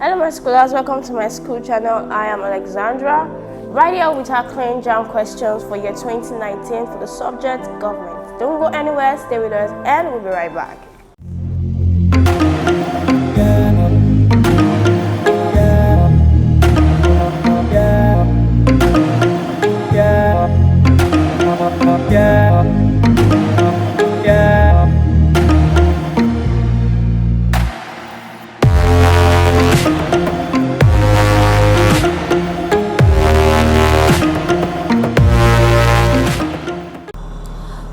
Hello my scholars, welcome to my school channel. I am Alexandra, right here with our clean JAMB questions for year 2019 for the subject government. Don't go anywhere, stay with us and we'll be right back.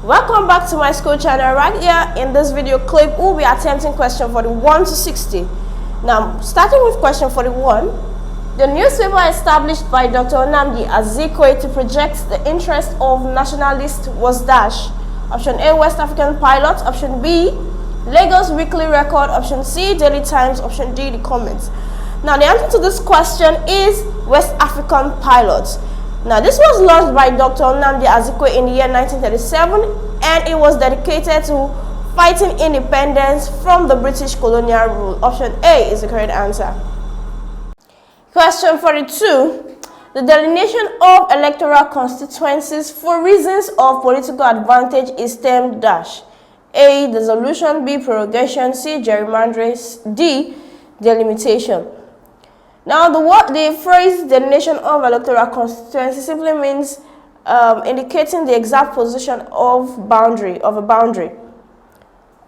Welcome back to my school channel. Right here in this video clip, we'll be attempting question 41 to 60. Now, starting with question 41, the newspaper established by Dr. Nnamdi Azikiwe to project the interest of nationalists was dash. Option A, West African Pilot. Option B, Lagos Weekly Record. Option C, Daily Times. Option D, The Comments. Now, the answer to this question is West African Pilot. Now, this was launched by Dr. Nnamdi Azikiwe in the year 1937, and it was dedicated to fighting independence from the British colonial rule. Option A is the correct answer. Question 42. The delineation of electoral constituencies for reasons of political advantage is termed dash. A, dissolution. B, prorogation. C, gerrymandering. D, delimitation. Now, the phrase delineation of electoral constituency simply means indicating the exact position of a boundary.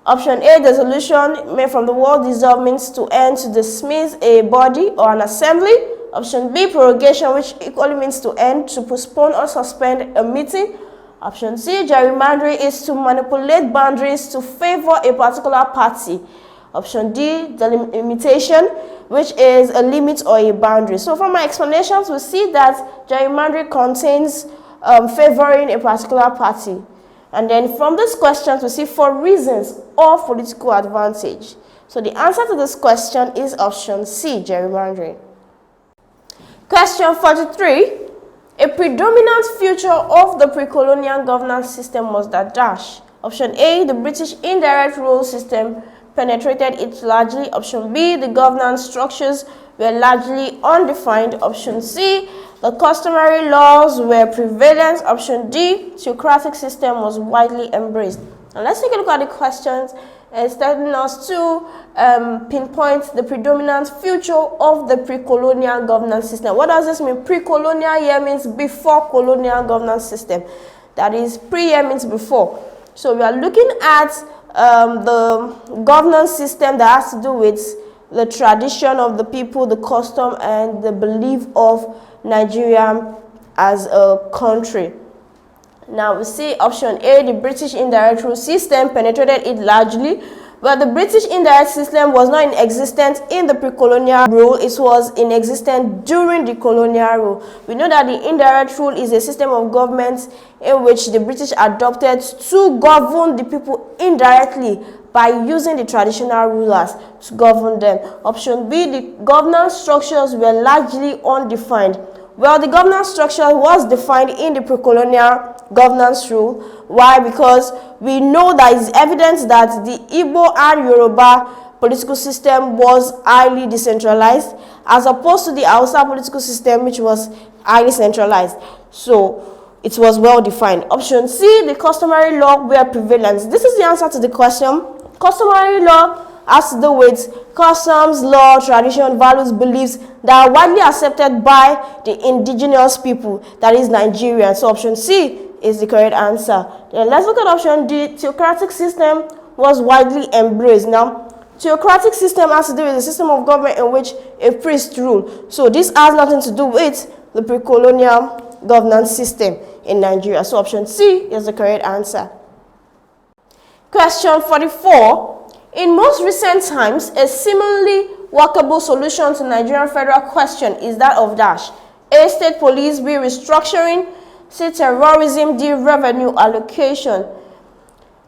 Option A, dissolution, made from the word dissolve, means to end, to dismiss a body or an assembly. Option B, prorogation, which equally means to end, to postpone or suspend a meeting. Option C, gerrymandering, is to manipulate boundaries to favor a particular party. Option D, delimitation, which is a limit or a boundary. So from my explanations, we see that gerrymandering contains favoring a particular party. And then from these questions, we see for reasons of political advantage. So the answer to this question is option C, gerrymandering. Question 43. A predominant feature of the pre-colonial governance system was that dash. Option A, the British indirect rule system penetrated it largely. Option B, the governance structures were largely undefined. Option C, the customary laws were prevalent. Option D, theocratic system was widely embraced. Now let's take a look at the questions and telling us to pinpoint the predominant feature of the pre-colonial governance system. What does this mean? Pre-colonial here means before colonial governance system. That is, pre here means before. So we are looking at the governance system that has to do with the tradition of the people, the custom, and the belief of Nigeria as a country. Now we see option A, the British indirect rule system penetrated it largely, but the British indirect system was not in existence in the pre-colonial rule. It was in existence during the colonial rule. We know that the indirect rule is a system of government in which the British adopted to govern the people indirectly by using the traditional rulers to govern them. Option B, the governance structures were largely undefined. Well, the governance structure was defined in the pre-colonial governance rule. Why? Because we know that it's evidence that the Igbo and Yoruba political system was highly decentralized, as opposed to the Hausa political system, which was highly centralized. So it was well defined. Option C, the customary law were prevalent. This is the answer to the question. Customary law has to do with customs, law, tradition, values, beliefs that are widely accepted by the indigenous people, that is Nigerian. So option C is the correct answer. Then let's look at option D. Theocratic system was widely embraced. Now, theocratic system has to do with a system of government in which a priest ruled. So this has nothing to do with the pre-colonial governance system in Nigeria. So option C is the correct answer. Question 44. In most recent times, a similarly workable solution to Nigerian federal question is that of dash. A, state police. B, restructuring. C, terrorism. D, revenue allocation.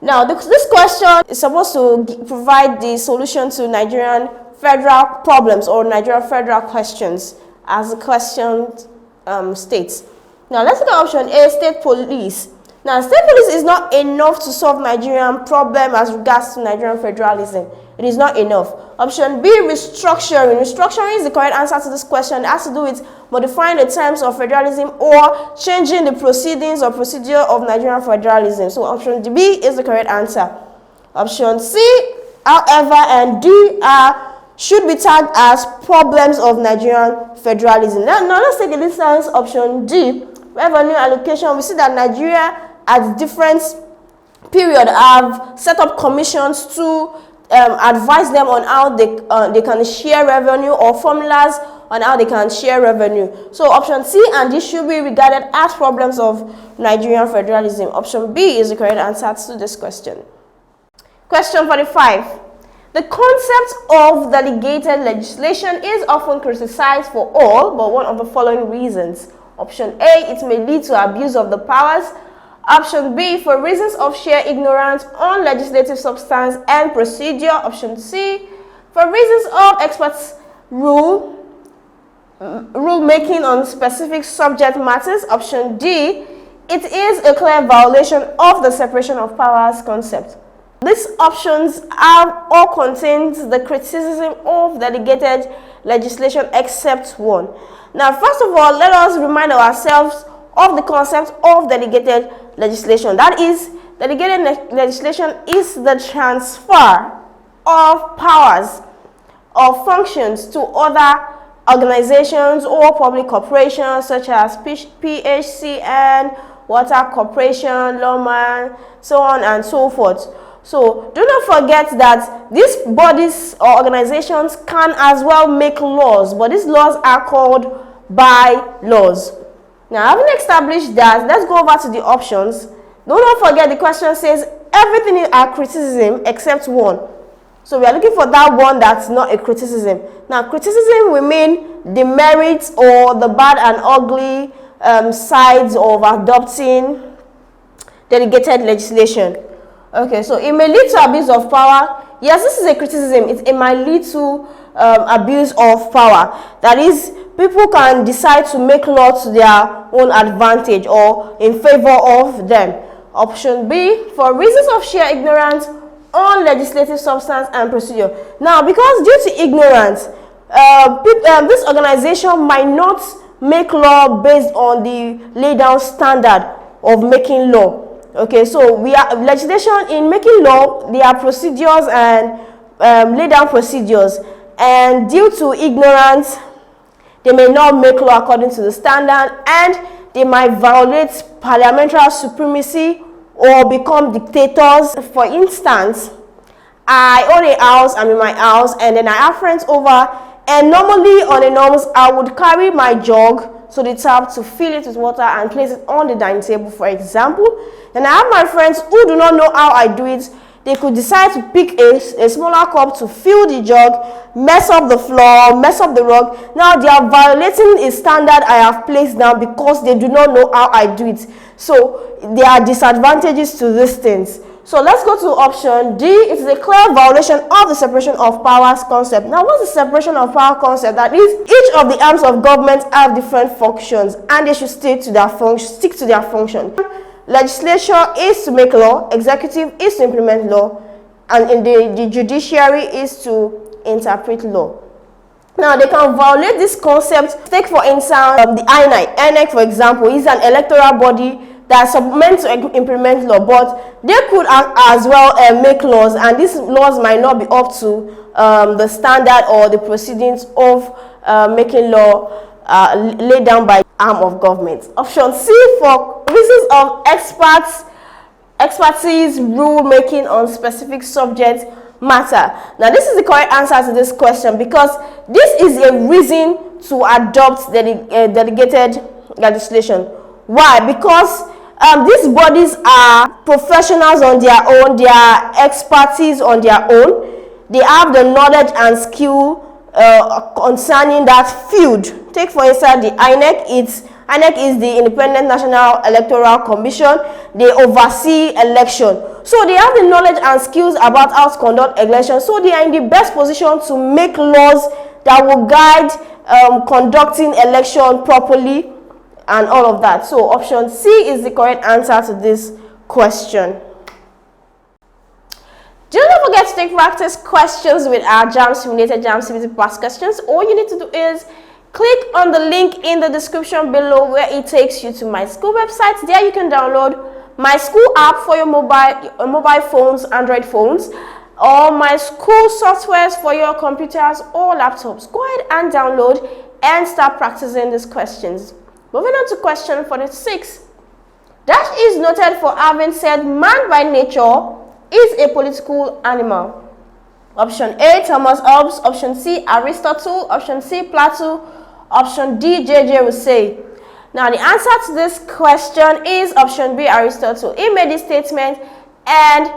Now, this question is supposed to provide the solution to Nigerian federal problems or Nigerian federal questions, as the question states. Now, let's look at option A, state police. Now, state police is not enough to solve Nigerian problem as regards to Nigerian federalism. It is not enough. Option B, restructuring. Restructuring is the correct answer to this question. It has to do with modifying the terms of federalism or changing the proceedings or procedure of Nigerian federalism. So option B is the correct answer. Option C, however, and D should be tagged as problems of Nigerian federalism. Now let's take a listen to option D, revenue allocation. We see that Nigeria at different period have set up commissions to advise them on how they can share revenue, or formulas on how they can share revenue. So option C and D should be regarded as problems of Nigerian federalism. Option B is the correct answer to this question. Question 45. The concept of delegated legislation is often criticized for all but one of the following reasons. Option A, it may lead to abuse of the powers. Option B, for reasons of sheer ignorance on legislative substance and procedure. Option C, for reasons of experts' rule making on specific subject matters. Option D, it is a clear violation of the separation of powers concept. These options are all contains the criticism of delegated legislation except one. Now, first of all, let us remind ourselves of the concept of delegated legislation. That is, delegated legislation is the transfer of powers or functions to other organizations or public corporations such as PHCN, Water Corporation, Lawman, so on and so forth. So do not forget that these bodies or organizations can as well make laws, but these laws are called bylaws. Now, having established that, let's go over to the options. Do not forget the question says everything is a criticism except one. So we are looking for that one that's not a criticism. Now, criticism will mean the merits or the bad and ugly sides of adopting delegated legislation. Okay, so it may lead to abuse of power. Yes, this is a criticism. It might lead to abuse of power. That is, people can decide to make law to their own advantage or in favor of them. Option B, for reasons of sheer ignorance on legislative substance and procedure. Now, because due to ignorance, this organization might not make law based on the laid down standard of making law. Okay, so we are legislation in making law. There are procedures and laid down procedures, and due to ignorance, they may not make law according to the standard, and they might violate parliamentary supremacy or become dictators. For instance, I own a house, I'm in my house, and then I have friends over, and normally on a norms, I would carry my jug to the tap to fill it with water and place it on the dining table, for example. Then I have my friends who do not know how I do it. They could decide to pick a smaller cup to fill the jug, mess up the floor, mess up the rug. Now they are violating a standard I have placed down because they do not know how I do it. So there are disadvantages to these things. So let's go to option D. It is a clear violation of the separation of powers concept. Now, what's the separation of power concept? That is, each of the arms of government have different functions, and they should stick to their function. Legislature is to make law, executive is to implement law, and in the judiciary is to interpret law. Now, they can violate this concept. Take, for instance, the INEC. INEC, for example, is an electoral body that's meant to implement law, but they could as well make laws, and these laws might not be up to the standard or the proceedings of making law laid down by arm of government. Option C, for reasons of expertise, rule making on specific subject matter. Now, this is the correct answer to this question because this is a reason to adopt delegated legislation. Why? Because these bodies are professionals on their own, they are expertise on their own, they have the knowledge and skill concerning that field. Take, for instance, the INEC. INEC is the Independent National Electoral Commission. They oversee election. So they have the knowledge and skills about how to conduct elections. So they are in the best position to make laws that will guide conducting election properly and all of that. So option C is the correct answer to this question. Do not forget to take practice questions with our JAMB simulated JAMB CBT past questions. All you need to do is click on the link in the description below where it takes you to my school website. There you can download my school app for your mobile phones, Android phones, or my school softwares for your computers or laptops. Go ahead and download and start practicing these questions. Moving on to question 46. Dash is noted for having said man by nature is a political animal. Option A, Thomas Hobbes. Option C, Aristotle. Option C, Plato. Option D, J.J. Rousseau. Now, the answer to this question is option B, Aristotle. He made this statement, and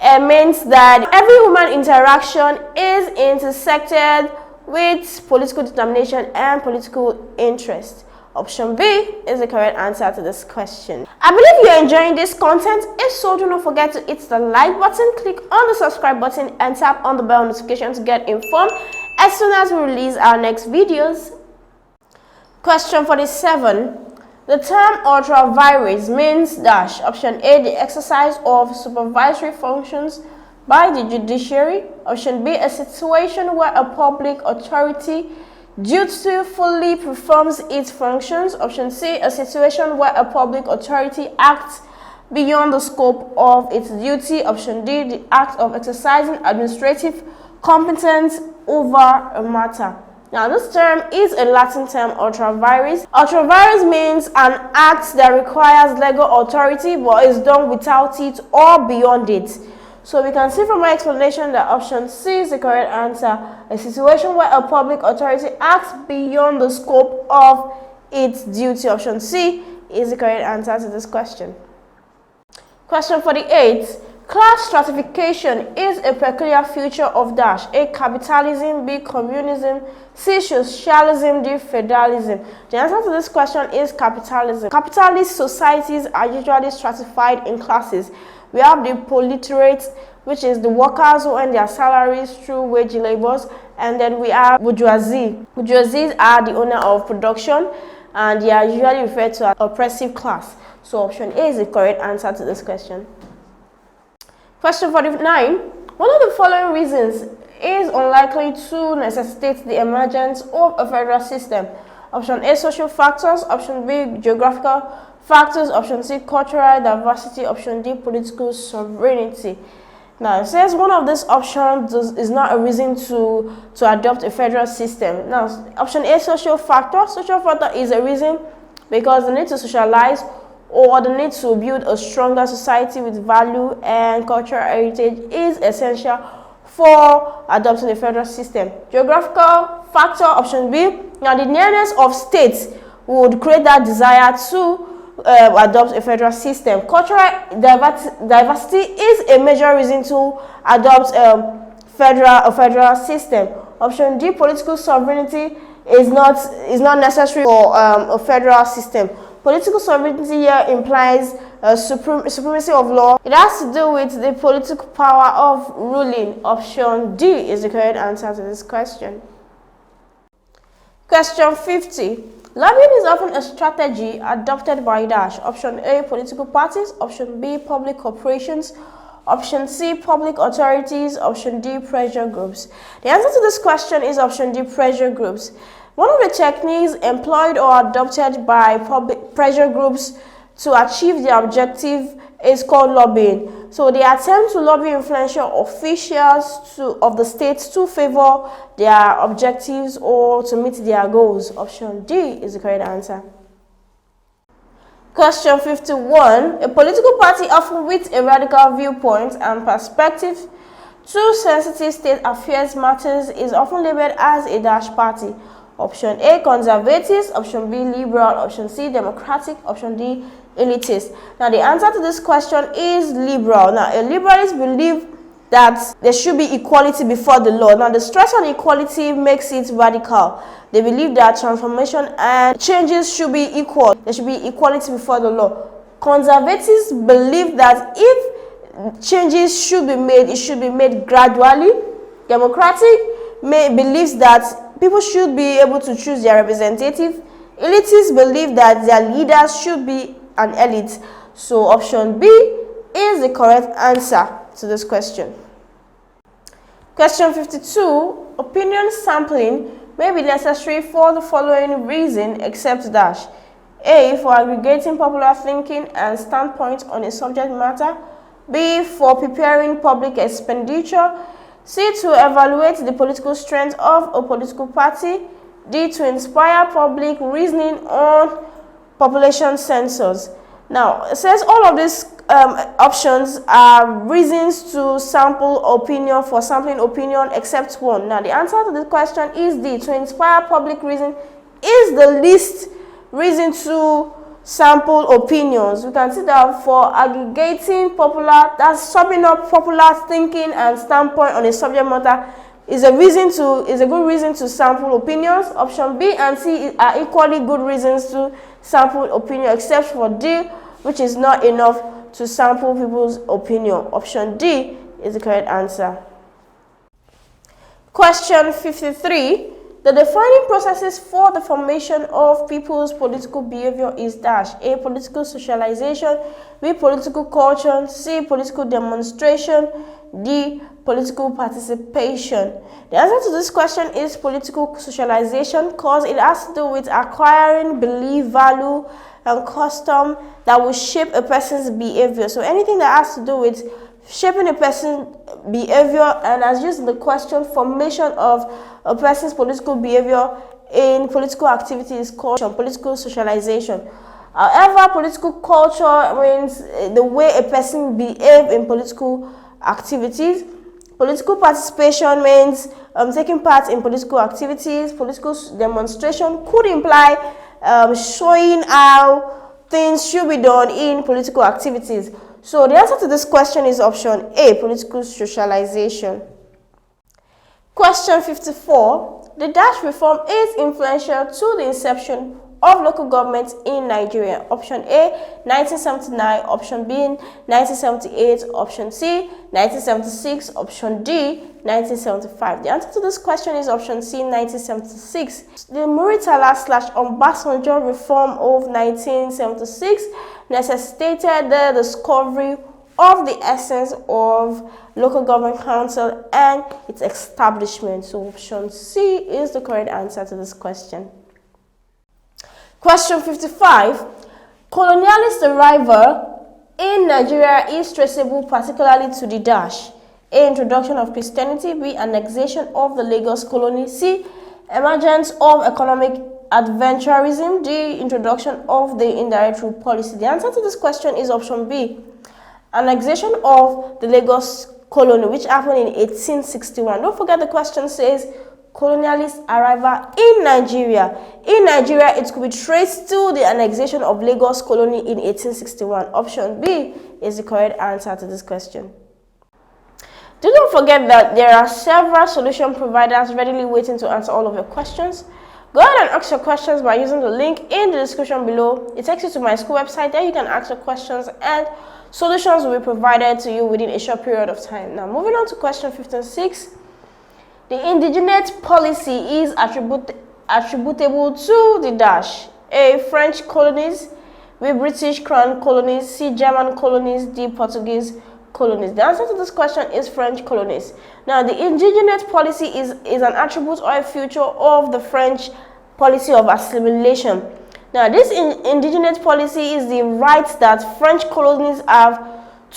it means that every human interaction is intersected with political determination and political interest. Option B is the correct answer to this question. I believe you're enjoying this content. If so, do not forget to hit the like button, click on the subscribe button, and tap on the bell notification to get informed as soon as we release our next videos. Question 47. The term ultravirus means dash. Option A, the exercise of supervisory functions by the judiciary. Option B, a situation where a public authority dutifully performs its functions. Option C, a situation where a public authority acts beyond the scope of its duty. Option D, the act of exercising administrative competence over a matter. Now, this term is a Latin term, ultravirus. Ultravirus means an act that requires legal authority but is done without it or beyond it. So we can see from my explanation that option C is the correct answer. A situation where a public authority acts beyond the scope of its duty. Option C is the correct answer to this question. Question 48. Class stratification is a peculiar feature of dash. A, capitalism. B, communism. C, socialism. D, federalism. The answer to this question is capitalism. Capitalist societies are usually stratified in classes. We have the proletariat, which is the workers who earn their salaries through wage labors, and then we have bourgeoisie. Bourgeoisies are the owner of production, and they are usually referred to as oppressive class. So option A is the correct answer to this question. Question 49. One of the following reasons is unlikely to necessitate the emergence of a federal system. Option A, social factors. Option B, geographical factors. Option C, cultural diversity. Option D, political sovereignty. Now, it says one of these options is not a reason to adopt a federal system. Now, option A, social factor. Social factor is a reason because the need to socialize or the need to build a stronger society with value and cultural heritage is essential for adopting a federal system. Geographical factor, option B. Now, the nearness of states would create that desire to adopt a federal system. Cultural diversity is a major reason to adopt a federal system. Option D, political sovereignty is not necessary for a federal system. Political sovereignty here implies supremacy of law. It has to do with the political power of ruling. Option D is the correct answer to this question. Question 50. Lobbying is often a strategy adopted by dash. Option A, political parties. Option B, public corporations. Option C, public authorities. Option D, pressure groups. The answer to this question is option D, pressure groups. One of the techniques employed or adopted by public pressure groups to achieve their objective is called lobbying. So they attempt to lobby influential officials of the states to favor their objectives or to meet their goals. Option D is the correct answer. Question 51. A political party often with a radical viewpoint and perspective to sensitive state affairs matters is often labeled as a dash party. Option A, conservatives. Option B, liberal. Option C, democratic. Option D, elitist. Now, the answer to this question is liberal. Now, a liberalist believe that there should be equality before the law. Now, the stress on equality makes it radical. They believe that transformation and changes should be equal. There should be equality before the law. Conservatives believe that if changes should be made, it should be made gradually. Democratic believes that people should be able to choose their representative. Elitists believe that their leaders should be an elite. So option B is the correct answer to this question. Question 52. Opinion sampling may be necessary for the following reason except dash. A. For aggregating popular thinking and standpoint on a subject matter. B. For preparing public expenditure. C. To evaluate the political strength of a political party. D. To inspire public reasoning on population census. Now, it says all of these options are reasons to sample opinion, for sampling opinion, except one. Now, the answer to this question is D. To inspire public reason is the least reason to sample opinions. We can see that for aggregating popular, that's summing up popular thinking and standpoint on a subject matter, is a good reason to sample opinions. Option B and C are equally good reasons to sample opinion, except for D, which is not enough to sample people's opinion. Option D is the correct answer. Question 53. The defining processes for the formation of people's political behavior is dash. A. Political socialization. B. Political culture. C. Political demonstration. D. Political participation. The answer to this question is political socialization, because it has to do with acquiring belief, value, and custom that will shape a person's behavior. So anything that has to do with shaping a person's behavior, and as used in the question, formation of a person's political behavior in political activity is called political socialization. However, political culture means the way a person behaves in political activities. Political participation means taking part in political activities. Political demonstration could imply showing how things should be done in political activities. So the answer to this question is option A, political socialization. Question 54. The dash reform is influential to the inception of local government in Nigeria. Option A, 1979. Option B, 1978. Option C, 1976. Option D, 1975. The answer to this question is option C, 1976. The Muritala/Obasanjo reform of 1976 necessitated the discovery of the essence of local government council and its establishment. So option C is the correct answer to this question. Question 55. Colonialist arrival in Nigeria is traceable particularly to the dash. A. Introduction of Christianity. B. Annexation of the Lagos colony. C. Emergence of economic adventurism. D. Introduction of the indirect rule policy. The answer to this question is option B. Annexation of the Lagos colony, which happened in 1861. Don't forget the question says colonialist arrival in Nigeria. In Nigeria, it could be traced to the annexation of Lagos colony in 1861. Option B is the correct answer to this question. Do not forget that there are several solution providers readily waiting to answer all of your questions. Go ahead and ask your questions by using the link in the description below. It takes you to my school website. There you can ask your questions and solutions will be provided to you within a short period of time. Now, moving on to question 56. The indigenous policy is attributable to the dash. A. French colonies. B. British crown colonies. C. German colonies. D. Portuguese colonies. The answer to this question is French colonies. Now, the indigenous policy is an attribute or a feature of the French policy of assimilation. Now, this indigenous policy is the right that French colonies have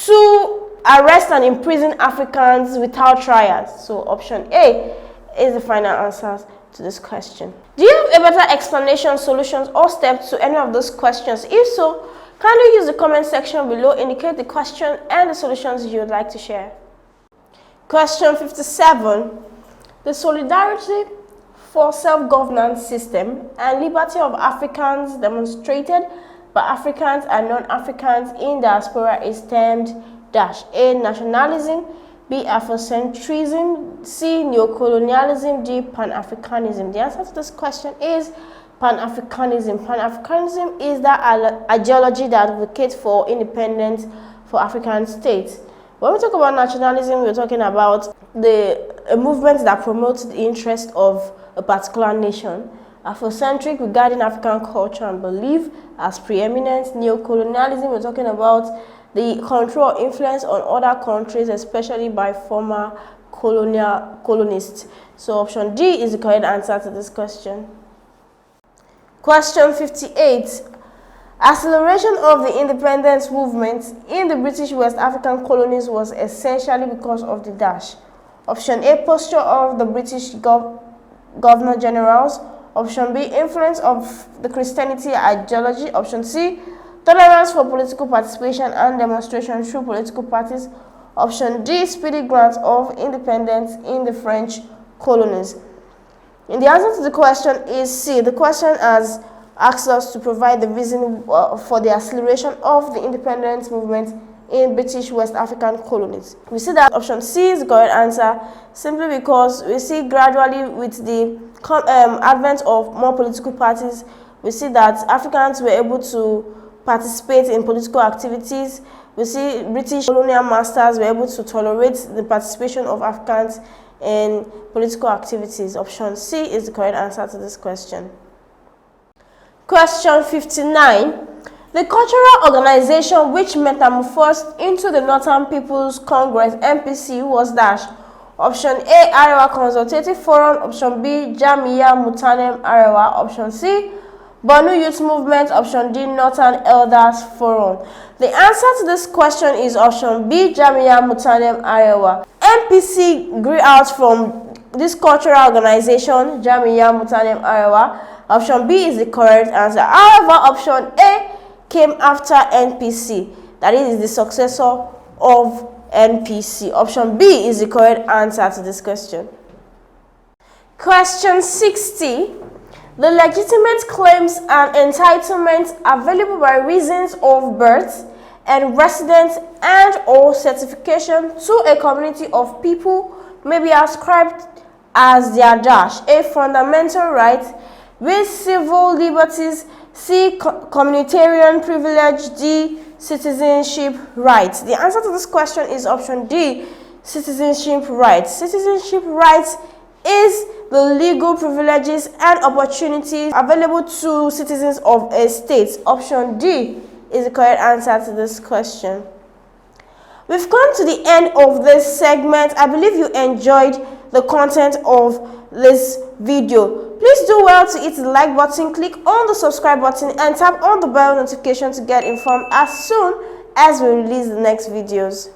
to arrest and imprison Africans without trials. So option A is the final answer to this question. Do you have a better explanation, solutions, or steps to any of those questions? If so, kindly use the comment section below, indicate the question and the solutions you would like to share. Question 57. The solidarity for self-governance system and liberty of Africans demonstrated by Africans and non-Africans in diaspora is termed dash. A. Nationalism. B. Afrocentrism. C. Neocolonialism. D. Pan-Africanism. The answer to this question is Pan-Africanism. Pan-Africanism is that ideology that advocates for independence for African states. When we talk about nationalism, we're talking about a movement that promotes the interest of a particular nation. Afrocentric regarding African culture and belief as preeminent. Neocolonialism, we're talking about the control or influence on other countries, especially by former colonists. So option D is the correct answer to this question. Question 58. Acceleration of the independence movement in the British West African colonies was essentially because of the dash. Option A, posture of the British Governor-Generals. Option B, influence of the Christianity ideology. Option C, tolerance for political participation and demonstration through political parties. Option D, speedy grant of independence in the French colonies. And the answer to the question is C. The question has asked us to provide the reason for the acceleration of the independence movement in British West African colonies. We see that option C is the correct answer simply because we see gradually with the advent of more political parties, we see that Africans were able to participate in political activities. We see British colonial masters were able to tolerate the participation of Africans in political activities. Option C is the correct answer to this question. Question 59. The cultural organization which metamorphosed into the Northern People's Congress (NPC) was dash. Option A, Arewa Consultative Forum. Option B, Jamia Mutanem Arewa. Option C, Bonu Youth Movement. Option D, Northern Elders Forum. The answer to this question is option B, Jamia Mutanem Arewa. NPC grew out from this cultural organization, Jamia Mutanem Arewa. Option B is the correct answer. However, option A came after NPC, that is the successor of NPC. Option B is the correct answer to this question. Question 60. The legitimate claims and entitlements available by reasons of birth and residence and or certification to a community of people may be ascribed as their dash. A, fundamental rights. B, civil liberties. C, communitarian privilege. D, citizenship rights. The answer to this question is option D, citizenship rights. Citizenship rights is the legal privileges and opportunities available to citizens of a state. Option D is the correct answer to this question. We've come to the end of this segment. I believe you enjoyed the content of this video. Please do well to hit the like button, click on the subscribe button, and tap on the bell notification to get informed as soon as we release the next videos.